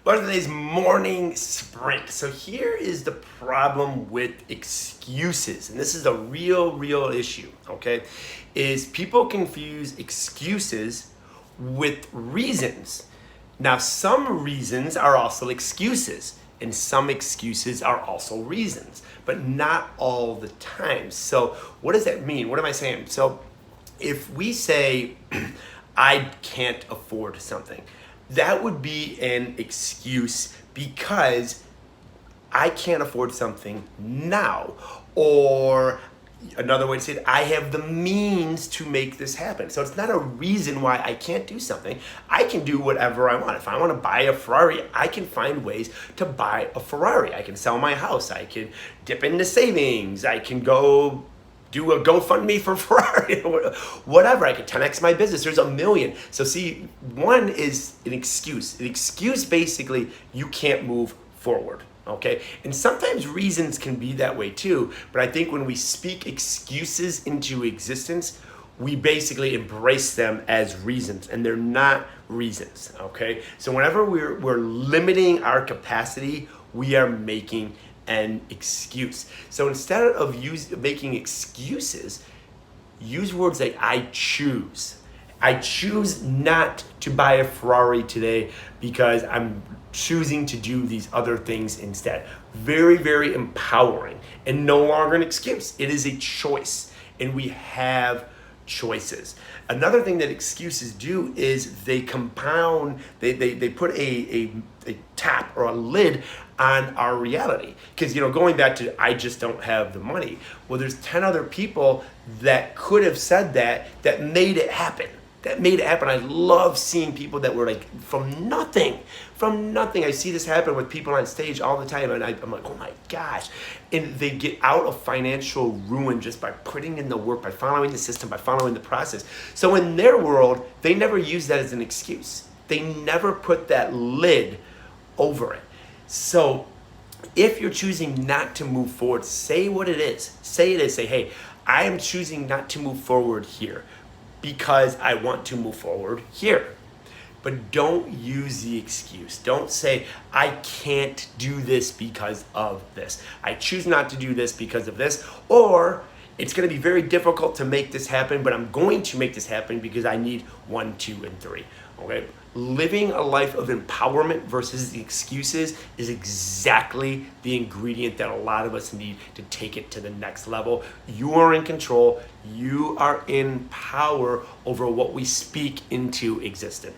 Welcome to today's morning sprint. So here is the problem with excuses, and this is a real issue, okay? Is people confuse excuses with reasons. Now, some reasons are also excuses, and some excuses are also reasons, but not all the time. So what does that mean? What am I saying? So if we say, I can't afford something, that would be an excuse because I can't afford something now. Or another way to say it, I have the means to make this happen. So it's not a reason why I can't do something. I can do whatever I want. If I want to buy a Ferrari, I can find ways to buy a Ferrari. I can sell my house. I can dip into savings. I can go do a GoFundMe for Ferrari, whatever. I could 10x my business. There's a million. So see, one is an excuse. An excuse, basically, you can't move forward, okay? And sometimes reasons can be that way too, but I think when we speak excuses into existence, we basically embrace them as reasons, and they're not reasons, okay? So whenever we're limiting our capacity, we are making an excuse. So instead of making excuses, use words like I choose. I choose not to buy a Ferrari today because I'm choosing to do these other things instead. Very empowering and no longer an excuse. It is a choice, and we have choices. Another thing that excuses do is they compound, they put a tap or a lid on our reality. Because, going back to I just don't have the money. Well, there's 10 other people that could have said that made it happen. I love seeing people that were like from nothing. I see this happen with people on stage all the time, and I'm like, oh my gosh. And they get out of financial ruin just by putting in the work, by following the system, by following the process. So in their world, they never use that as an excuse. They never put that lid over it. So if you're choosing not to move forward, say what it is. Say it is. Say, hey, I am choosing not to move forward here because I want to move forward here. But don't use the excuse. Don't say, I can't do this because of this. I choose not to do this because of this. Or it's going to be very difficult to make this happen, but I'm going to make this happen because I need 1, 2, and 3. Okay? Living a life of empowerment versus the excuses is exactly the ingredient that a lot of us need to take it to the next level. You are in control. You are in power over what we speak into existence.